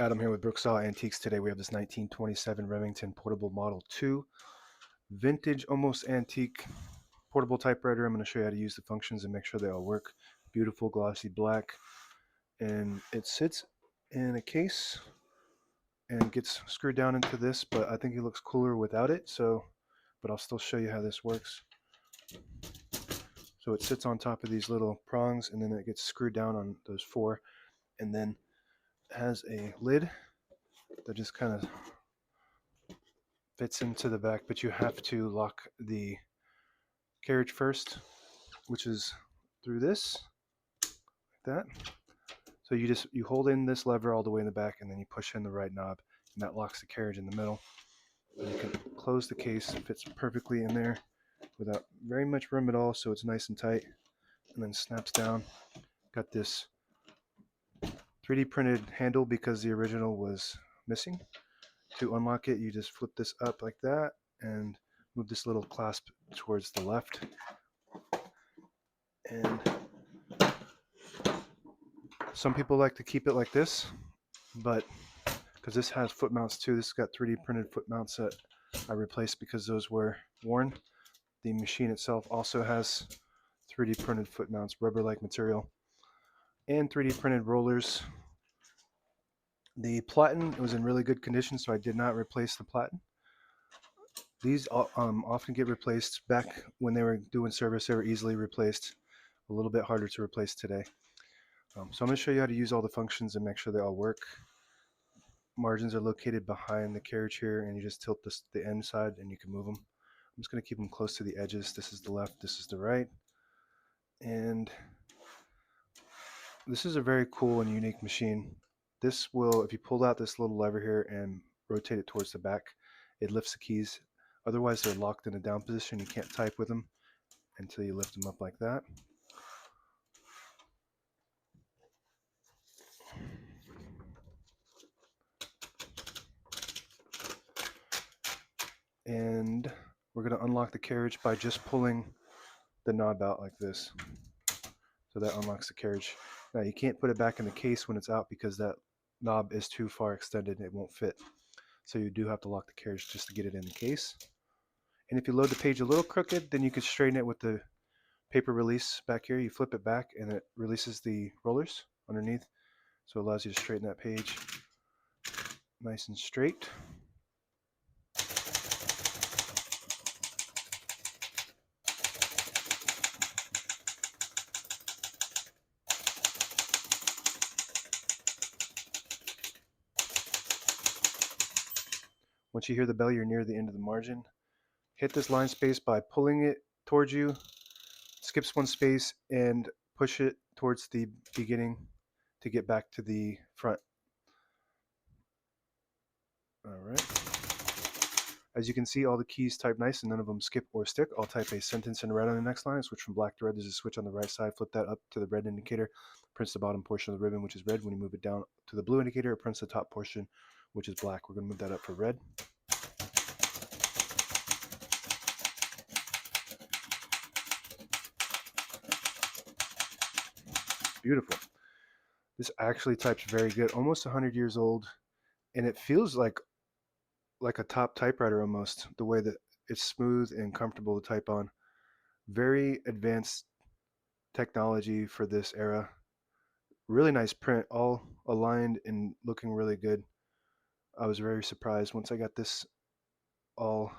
Adam here with Brooksaw Antiques. Today we have this 1927 Remington Portable Model 2 vintage, almost antique portable typewriter. I'm going to show you how to use the functions and make sure they all work. Beautiful glossy black, and it sits in a case and gets screwed down into this, but I think it looks cooler without it, but I'll still show you how this works. So it sits on top of these little prongs, and then it gets screwed down on those four, and then has a lid that just kind of fits into the back, but you have to lock the carriage first, which is through this, like that. So you hold in this lever all the way in the back, and then you push in the right knob, and that locks the carriage in the middle. And you can close the case, it fits perfectly in there without very much room at all, so it's nice and tight, and then snaps down. Got this 3D printed handle because the original was missing. To unlock it, you just flip this up like that and move this little clasp towards the left. And some people like to keep it like this, but because this has foot mounts too, this has got 3D printed foot mounts that I replaced because those were worn. The machine itself also has 3D printed foot mounts, rubber-like material, and 3D printed rollers. The platen was in really good condition, so I did not replace the platen. These often get replaced. Back when they were doing service, they were easily replaced. A little bit harder to replace today. So I'm going to show you how to use all the functions and make sure they all work. Margins are located behind the carriage here, and you just tilt the end side and you can move them. I'm just going to keep them close to the edges. This is the left, this is the right. And this is a very cool and unique machine. This will, if you pull out this little lever here and rotate it towards the back, it lifts the keys. Otherwise they're locked in a down position. You can't type with them until you lift them up like that. And we're going to unlock the carriage by just pulling the knob out like this. So that unlocks the carriage. Now you can't put it back in the case when it's out because that knob is too far extended and it won't fit. So you do have to lock the carriage just to get it in the case. And if you load the page a little crooked, then you can straighten it with the paper release back here. You flip it back and it releases the rollers underneath. So it allows you to straighten that page nice and straight. Once you hear the bell, you're near the end of the margin. Hit this line space by pulling it towards you, skips one space, and push it towards the beginning to get back to the front. All right. As you can see, all the keys type nice and none of them skip or stick. I'll type a sentence in red on the next line, switch from black to red. There's a switch on the right side. Flip that up to the red indicator. Prints the bottom portion of the ribbon, which is red. When you move it down to the blue indicator, it prints the top portion, which is black. We're going to move that up for red. Beautiful. This actually types very good, almost 100 years old, and it feels like a top typewriter almost, the way that it's smooth and comfortable to type on. Very advanced technology for this era. Really nice print, all aligned and looking really good. I was very surprised once I got this all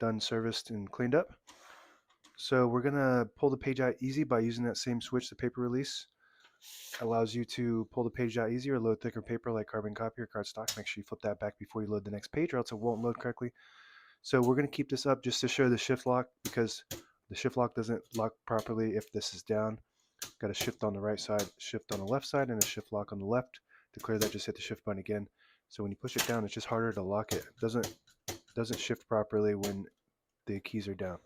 done, serviced, and cleaned up. So we're gonna pull the page out easy by using that same switch, the paper release. Allows you to pull the page out easier, load thicker paper like carbon copy or cardstock. Make sure you flip that back before you load the next page or else it won't load correctly. So we're going to keep this up just to show the shift lock because the shift lock doesn't lock properly if this is down. Got a shift on the right side, shift on the left side, and a shift lock on the left. To clear that, just hit the shift button again. So when you push it down, it's just harder to lock it. It doesn't shift properly when the keys are down.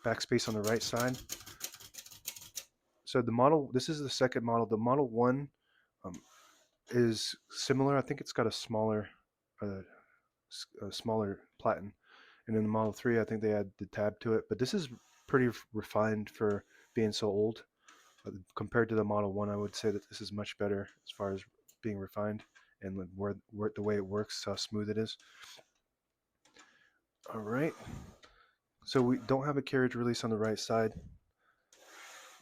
Backspace on the right side. So the model, this is the second model. The Model 1 is similar. I think it's got a smaller platen. And in the Model 3, I think they add the tab to it. But this is pretty refined for being so old. Compared to the Model 1, I would say that this is much better as far as being refined and where the way it works, how smooth it is. All right. So we don't have a carriage release on the right side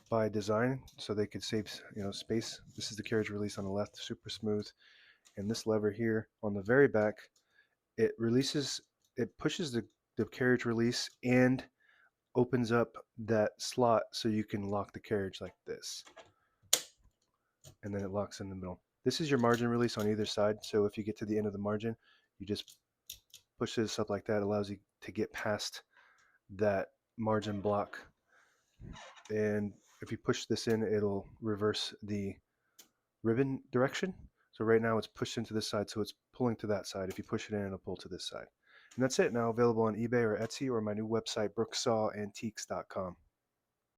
by design, so they could save space. This is the carriage release on the left, super smooth. And this lever here on the very back, it releases, it pushes the carriage release and opens up that slot so you can lock the carriage like this. And then it locks in the middle. This is your margin release on either side. So if you get to the end of the margin, you just push this up like that. It allows you to get past that margin block. And if you push this in, it'll reverse the ribbon direction. So right now it's pushed into this side, so it's pulling to that side. If you push it in, it'll pull to this side. And that's it. Now available on eBay or Etsy or my new website, brooksawantiques.com.